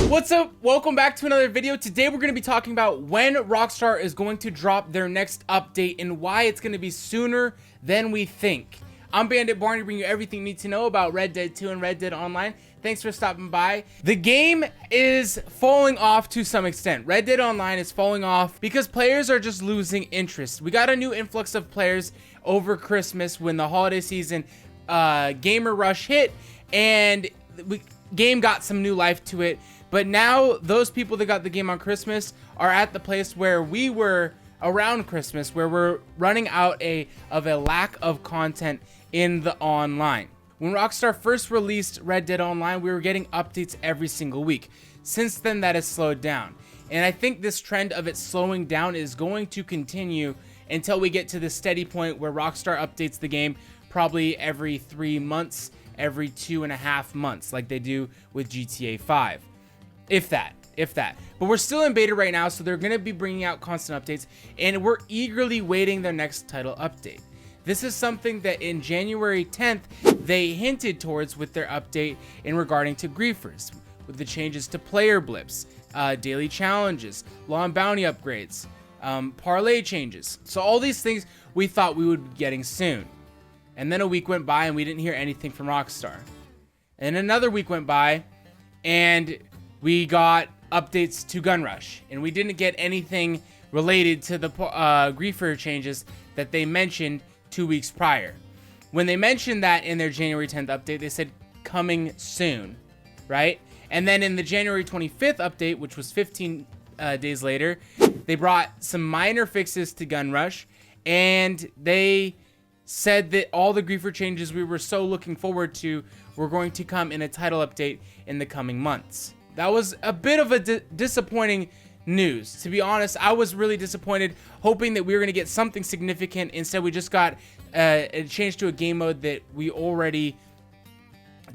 What's up? Welcome back to another video. Today we're going to be talking about when Rockstar is going to drop their next update and why it's going to be sooner than we think. I'm Bandit Barney, bringing you everything you need to know about Red Dead 2 and Red Dead Online. Thanks for stopping by. The game is falling off to some extent. Red Dead Online is falling off because players are just losing interest. We got a new influx of players over Christmas when the holiday season gamer rush hit, and the game got some new life to it. But now those people that got the game on Christmas are at the place where we were around Christmas, where we're running out of a lack of content in the online. When Rockstar first released Red Dead Online, we were getting updates every single week. Since then, that has slowed down. And I think this trend of it slowing down is going to continue until we get to the steady point where Rockstar updates the game probably every 3 months, every 2.5 months, like they do with GTA 5. If that. But we're still in beta right now, so they're going to be bringing out constant updates, and we're eagerly waiting their next title update. This is something that in January 10th, they hinted towards with their update in regarding to griefers, with the changes to player blips, daily challenges, law and bounty upgrades, parlay changes. So all these things we thought we would be getting soon. And then a week went by and we didn't hear anything from Rockstar. And another week went by and we got updates to Gun Rush, and we didn't get anything related to the griefer changes that they mentioned 2 weeks prior. When they mentioned that in their January 10th update, they said coming soon, right? And then in the January 25th update, which was 15 days later, they brought some minor fixes to Gun Rush, and they said that all the griefer changes we were so looking forward to were going to come in a title update in the coming months. That was a bit of a disappointing news. To be honest, I was really disappointed, hoping that we were going to get something significant. Instead, we just got a change to a game mode that we already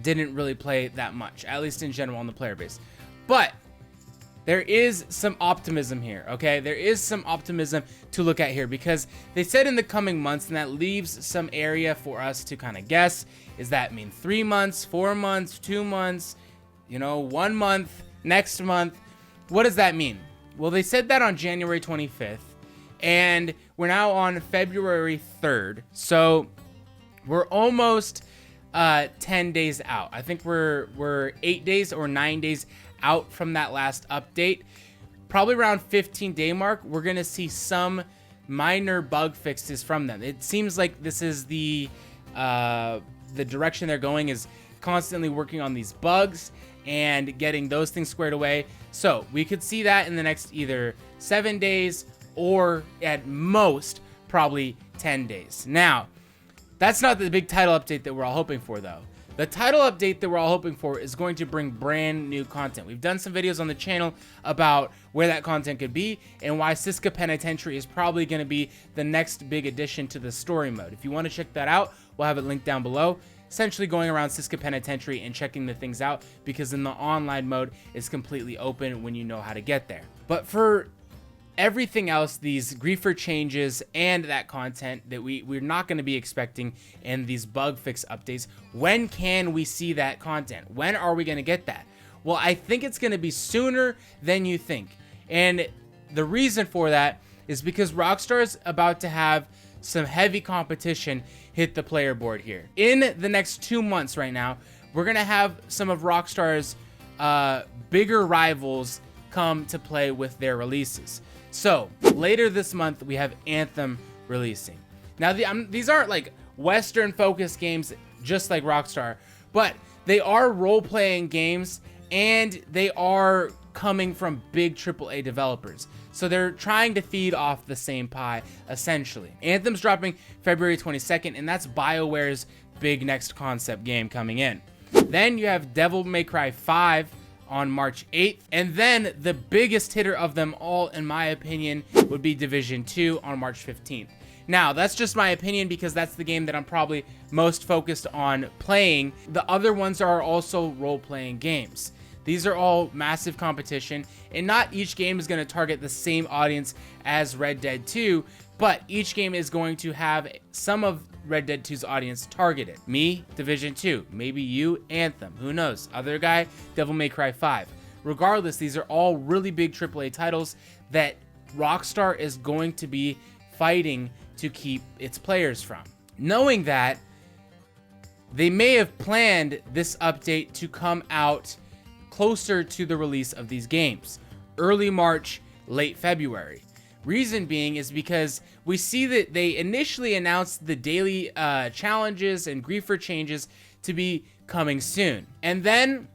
didn't really play that much, at least in general on the player base. But there is some optimism here, okay? There is some optimism to look at here, because they said in the coming months, and that leaves some area for us to kind of guess. Does that mean 3 months, 4 months, 2 months? 1 month, next month? What does that mean? Well, they said that on January 25th, and we're now on February 3rd, so we're almost 10 days out. I think we're 8 days or 9 days out from that last update. Probably around 15-day mark, we're gonna see some minor bug fixes from them. It seems like this is the direction they're going, is constantly working on these bugs and getting those things squared away. So we could see that in the next either 7 days or at most probably 10 days. Now, that's not the big title update that we're all hoping for, though. The title update that we're all hoping for is going to bring brand new content. We've done some videos on the channel about where that content could be and why Siska Penitentiary is probably going to be the next big addition to the story mode. If you want to check that out, we'll have it linked down below. Essentially going around Siska Penitentiary and checking the things out, because in the online mode it's completely open when you know how to get there. But for everything else, these griefer changes and that content that we're not going to be expecting in these bug fix updates, when can we see that content? When are we going to get that? Well, I think it's going to be sooner than you think. And the reason for that is because Rockstar is about to have some heavy competition hit the player board here. In the next 2 months right now, we're going to have some of Rockstar's bigger rivals come to play with their releases. So later this month, we have Anthem releasing. Now, these aren't like Western focused games just like Rockstar, but they are role-playing games, and they are coming from big AAA developers. So they're trying to feed off the same pie, essentially. Anthem's dropping February 22nd, and that's BioWare's big next concept game coming in. Then you have Devil May Cry 5 on March 8th. And then the biggest hitter of them all, in my opinion, would be Division 2 on March 15th. Now, that's just my opinion, because that's the game that I'm probably most focused on playing. The other ones are also role-playing games. These are all massive competition, and not each game is going to target the same audience as Red Dead 2, but each game is going to have some of Red Dead 2's audience targeted. Me, Division 2. Maybe you, Anthem. Who knows? Other guy, Devil May Cry 5. regardless, these are all really big AAA titles that Rockstar is going to be fighting to keep its players from. Knowing that, they may have planned this update to come out closer to the release of these games, early March, late February. Reason being is because we see that they initially announced the daily challenges and griefer changes to be coming soon. And then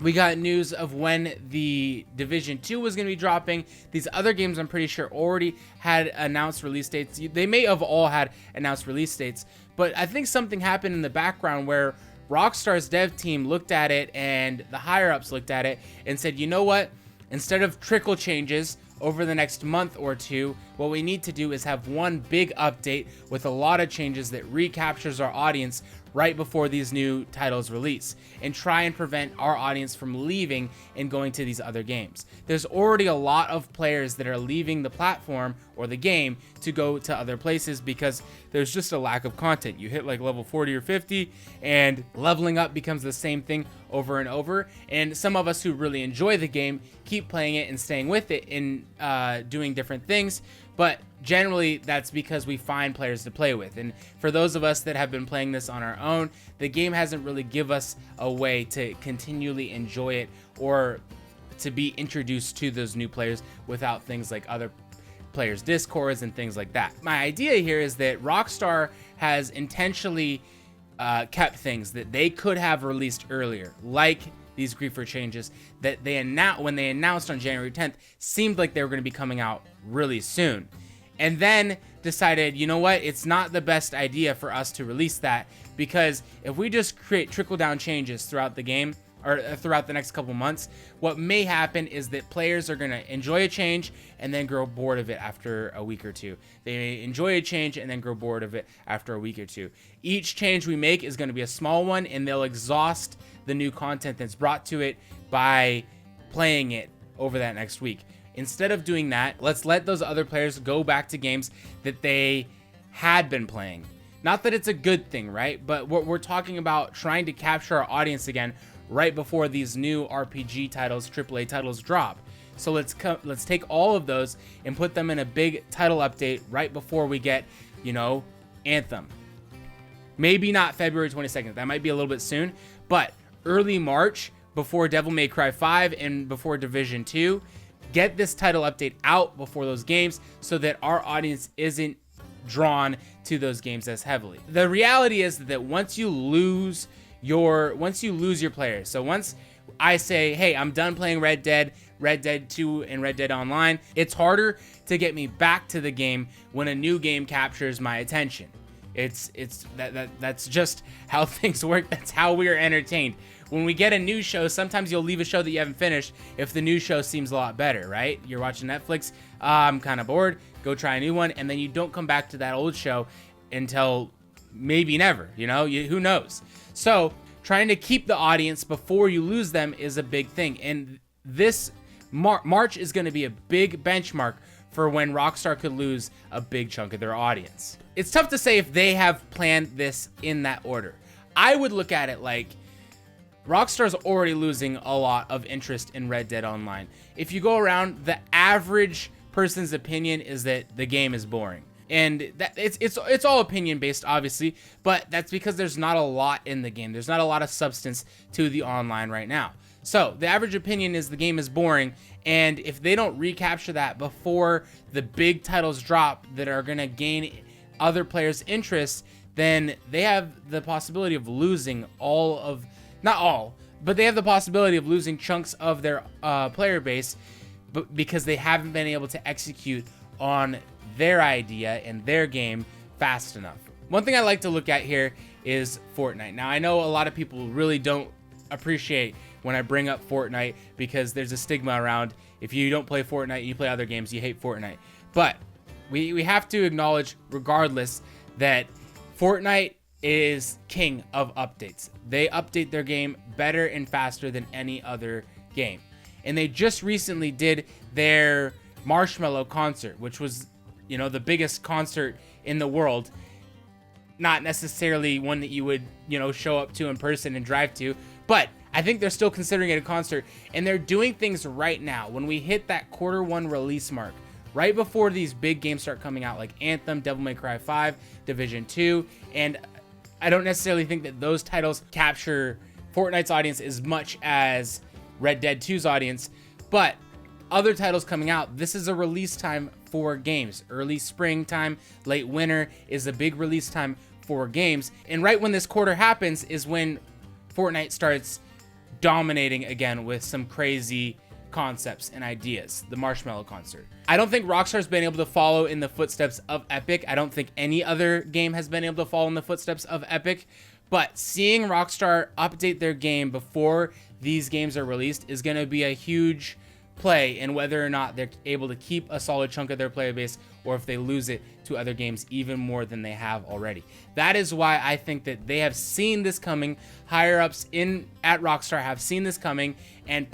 we got news of when the Division 2 was going to be dropping. These other games, I'm pretty sure, already had announced release dates. They may have all had announced release dates, but I think something happened in the background where Rockstar's dev team looked at it and the higher-ups looked at it and said, you know what? Instead of trickle changes over the next month or two, what we need to do is have one big update with a lot of changes that recaptures our audience right before these new titles release, and try and prevent our audience from leaving and going to these other games. There's already a lot of players that are leaving the platform or the game to go to other places because there's just a lack of content. You hit like level 40 or 50 and leveling up becomes the same thing over and over, and some of us who really enjoy the game keep playing it and staying with it and doing different things, but generally that's because we find players to play with. And for those of us that have been playing this on our own, the game hasn't really given us a way to continually enjoy it or to be introduced to those new players without things like other players' discords and things like that. My idea here is that Rockstar has intentionally kept things that they could have released earlier, like these griefer changes that they announced when they announced on January 10th, seemed like they were going to be coming out really soon. And then decided, you know what, it's not the best idea for us to release that, because if we just create trickle-down changes throughout the game, or throughout the next couple months, what may happen is that players are going to enjoy a change and then grow bored of it after a week or two. They may enjoy a change and then grow bored of it after a week or two. Each change we make is going to be a small one, and they'll exhaust the new content that's brought to it by playing it over that next week. Instead of doing that, let's let those other players go back to games that they had been playing. Not that it's a good thing, right? But what we're talking about, trying to capture our audience again right before these new RPG titles, AAA titles drop. So let's take all of those and put them in a big title update right before we get, you know, Anthem. Maybe not February 22nd. That might be a little bit soon, but early March, before Devil May Cry 5 and before Division 2, get this title update out before those games so that our audience isn't drawn to those games as heavily. The reality is that once you lose your players, so once I say, hey, I'm done playing Red Dead 2 and Red Dead Online, it's harder to get me back to the game when a new game captures my attention. That's just how things work. That's how we are entertained. When we get a new show, sometimes you'll leave a show that you haven't finished if the new show seems a lot better, right? You're watching Netflix, I'm kind of bored, go try a new one, and then you don't come back to that old show until maybe never, you know, who knows? So trying to keep the audience before you lose them is a big thing, and this March is going to be a big benchmark for when Rockstar could lose a big chunk of their audience. It's tough to say if they have planned this in that order. I would look at it like Rockstar's already losing a lot of interest in Red Dead Online. If you go around, the average person's opinion is that the game is boring. And that it's all opinion based, obviously, but that's because there's not a lot in the game. There's not a lot of substance to the online right now. So the average opinion is the game is boring, and if they don't recapture that before the big titles drop that are going to gain other players' interest, then they have the possibility of losing not all, but they have the possibility of losing chunks of their player base, because they haven't been able to execute on their idea and their game fast enough. One thing I like to look at here is Fortnite. Now, I know a lot of people really don't appreciate when I bring up Fortnite because there's a stigma around if you don't play Fortnite, you play other games, you hate Fortnite. But we have to acknowledge, regardless, that Fortnite is king of updates. They update their game better and faster than any other game. And they just recently did their Marshmallow concert, which was, you know, the biggest concert in the world. Not necessarily one that you would, you know, show up to in person and drive to, but I think they're still considering it a concert, and they're doing things right now. When we hit that Q1 release mark, right before these big games start coming out, like Anthem, Devil May Cry 5, Division 2, and I don't necessarily think that those titles capture Fortnite's audience as much as Red Dead 2's audience, but other titles coming out, this is a release time for games. Early springtime, late winter is a big release time for games, and right when this quarter happens is when Fortnite starts dominating again with some crazy concepts and ideas. The Marshmallow concert. I don't think Rockstar's been able to follow in the footsteps of Epic. I don't think any other game has been able to follow in the footsteps of Epic, but seeing Rockstar update their game before these games are released is going to be a huge play in whether or not they're able to keep a solid chunk of their player base, or if they lose it to other games even more than they have already. That is why I think that they have seen this coming. Higher ups at Rockstar have seen this coming and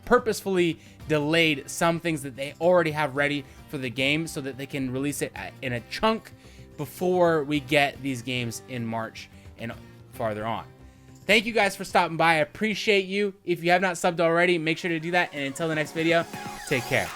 purposefully delayed some things that they already have ready for the game so that they can release it in a chunk before we get these games in March and farther on. Thank you guys for stopping by. I appreciate you. If you have not subbed already, make sure to do that. And until the next video, take care.